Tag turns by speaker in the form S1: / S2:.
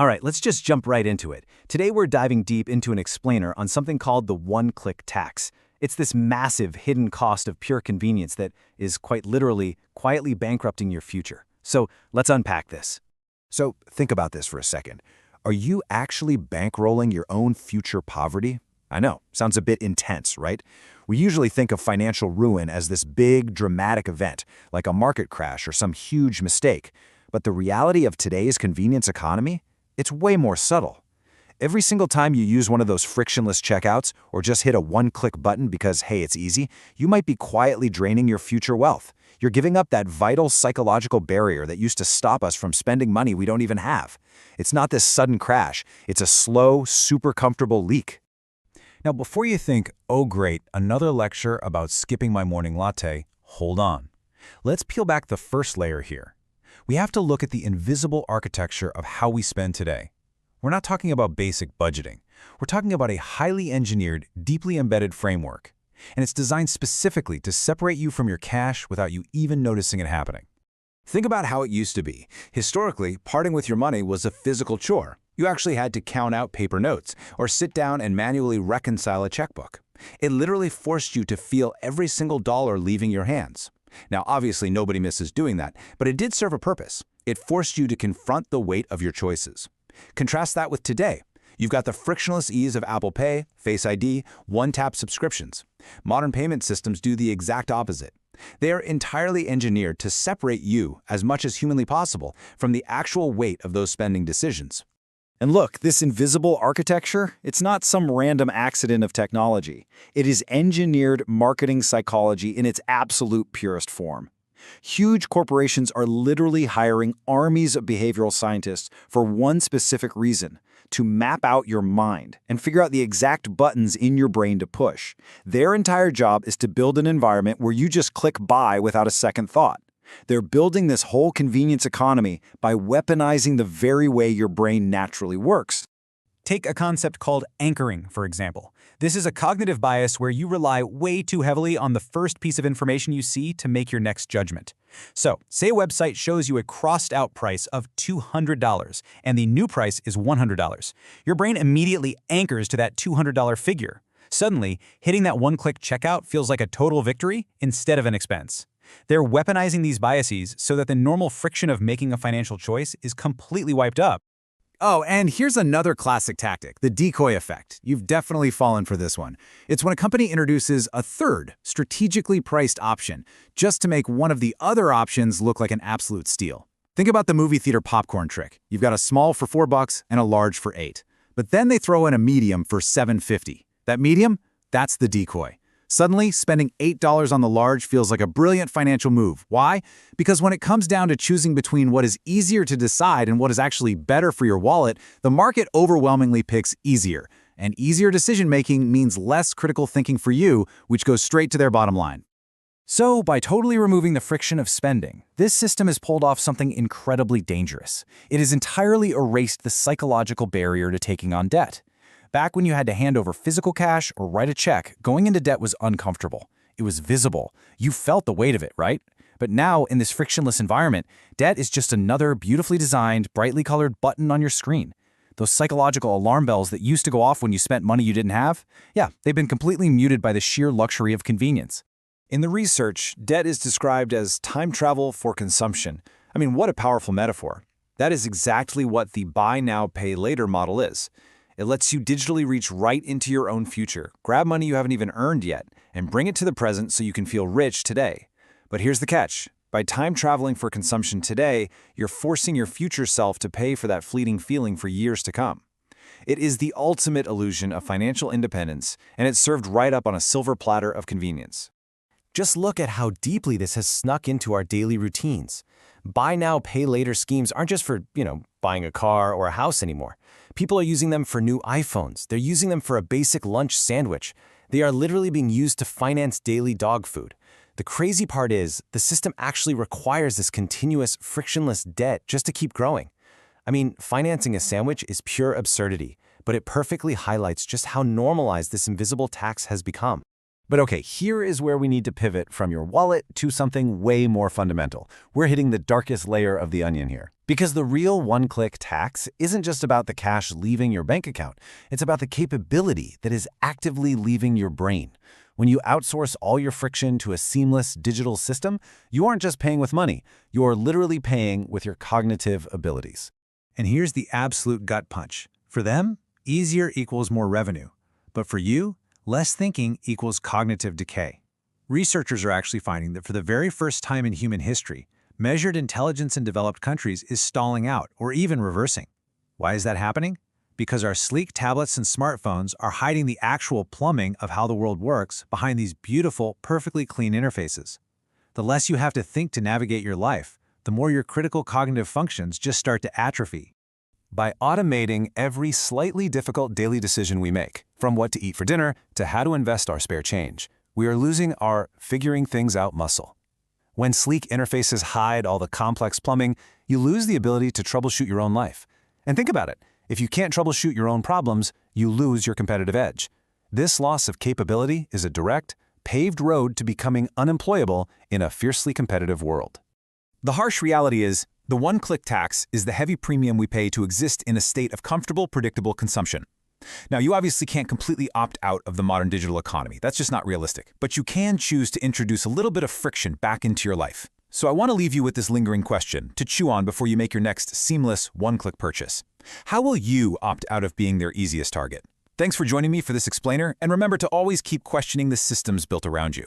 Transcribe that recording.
S1: All right, let's just jump right into it. Today we're diving deep into an explainer on something called the one-click tax. It's this massive hidden cost of pure convenience that is quite literally quietly bankrupting your future. So let's unpack this.
S2: So think about this for a second. Are you actually bankrolling your own future poverty? I know, sounds a bit intense, right? We usually think of financial ruin as this big, dramatic event, like a market crash or some huge mistake. But the reality of today's convenience economy? It's way more subtle. Every single time you use one of those frictionless checkouts or just hit a one-click button because, hey, it's easy, you might be quietly draining your future wealth. You're giving up that vital psychological barrier that used to stop us from spending money we don't even have. It's not this sudden crash. It's a slow, super comfortable leak.
S3: Now, before you think, oh great, another lecture about skipping my morning latte, hold on. Let's peel back the first layer here. We have to look at the invisible architecture of how we spend today. We're not talking about basic budgeting. We're talking about a highly engineered, deeply embedded framework. And it's designed specifically to separate you from your cash without you even noticing it happening.
S4: Think about how it used to be. Historically, parting with your money was a physical chore. You actually had to count out paper notes or sit down and manually reconcile a checkbook. It literally forced you to feel every single dollar leaving your hands. Now, obviously, nobody misses doing that, but it did serve a purpose. It forced you to confront the weight of your choices. Contrast that with today. You've got the frictionless ease of Apple Pay, Face ID, one-tap subscriptions. Modern payment systems do the exact opposite. They are entirely engineered to separate you, as much as humanly possible, from the actual weight of those spending decisions.
S1: And look, this invisible architecture, it's not some random accident of technology. It is engineered marketing psychology in its absolute purest form. Huge corporations are literally hiring armies of behavioral scientists for one specific reason: to map out your mind and figure out the exact buttons in your brain to push. Their entire job is to build an environment where you just click buy without a second thought. They're building this whole convenience economy by weaponizing the very way your brain naturally works.
S3: Take a concept called anchoring, for example. This is a cognitive bias where you rely way too heavily on the first piece of information you see to make your next judgment. So, say a website shows you a crossed-out price of $200, and the new price is $100. Your brain immediately anchors to that $200 figure. Suddenly, hitting that one-click checkout feels like a total victory instead of an expense. They're weaponizing these biases so that the normal friction of making a financial choice is completely wiped up.
S1: Oh, and here's another classic tactic, the decoy effect. You've definitely fallen for this one. It's when a company introduces a third, strategically priced option, just to make one of the other options look like an absolute steal. Think about the movie theater popcorn trick. You've got a small for $4 and a large for $8. But then they throw in a medium for $7.50. That medium? That's the decoy. Suddenly, spending $8 on the large feels like a brilliant financial move. Why? Because when it comes down to choosing between what is easier to decide and what is actually better for your wallet, the market overwhelmingly picks easier. And easier decision-making means less critical thinking for you, which goes straight to their bottom line.
S3: So, by totally removing the friction of spending, this system has pulled off something incredibly dangerous. It has entirely erased the psychological barrier to taking on debt. Back when you had to hand over physical cash or write a check, going into debt was uncomfortable. It was visible. You felt the weight of it, right? But now, in this frictionless environment, debt is just another beautifully designed, brightly colored button on your screen. Those psychological alarm bells that used to go off when you spent money you didn't have? Yeah, they've been completely muted by the sheer luxury of convenience.
S4: In the research, debt is described as time travel for consumption. I mean, what a powerful metaphor. That is exactly what the buy now, pay later model is. It lets you digitally reach right into your own future, grab money you haven't even earned yet, and bring it to the present so you can feel rich today. But here's the catch. By time traveling for consumption today, you're forcing your future self to pay for that fleeting feeling for years to come. It is the ultimate illusion of financial independence, and it's served right up on a silver platter of convenience.
S5: Just look at how deeply this has snuck into our daily routines. Buy now, pay later schemes aren't just for, buying a car or a house anymore. People are using them for new iPhones. They're using them for a basic lunch sandwich. They are literally being used to finance daily dog food. The crazy part is, the system actually requires this continuous, frictionless debt just to keep growing. I mean, financing a sandwich is pure absurdity, but it perfectly highlights just how normalized this invisible tax has become.
S2: But okay, here is where we need to pivot from your wallet to something way more fundamental. We're hitting the darkest layer of the onion here. Because the real one-click tax isn't just about the cash leaving your bank account. It's about the capability that is actively leaving your brain. When you outsource all your friction to a seamless digital system, you aren't just paying with money. You're literally paying with your cognitive abilities.
S1: And here's the absolute gut punch. For them, easier equals more revenue. But for you, less thinking equals cognitive decay. Researchers are actually finding that for the very first time in human history, measured intelligence in developed countries is stalling out or even reversing. Why is that happening? Because our sleek tablets and smartphones are hiding the actual plumbing of how the world works behind these beautiful, perfectly clean interfaces. The less you have to think to navigate your life, the more your critical cognitive functions just start to atrophy.
S4: By automating every slightly difficult daily decision we make, from what to eat for dinner to how to invest our spare change, we are losing our figuring things out muscle. When sleek interfaces hide all the complex plumbing, you lose the ability to troubleshoot your own life. And think about it. If you can't troubleshoot your own problems, you lose your competitive edge. This loss of capability is a direct, paved road to becoming unemployable in a fiercely competitive world.
S3: The harsh reality is, the one-click tax is the heavy premium we pay to exist in a state of comfortable, predictable consumption. Now, you obviously can't completely opt out of the modern digital economy. That's just not realistic. But you can choose to introduce a little bit of friction back into your life. So I want to leave you with this lingering question to chew on before you make your next seamless one-click purchase. How will you opt out of being their easiest target? Thanks for joining me for this explainer, and remember to always keep questioning the systems built around you.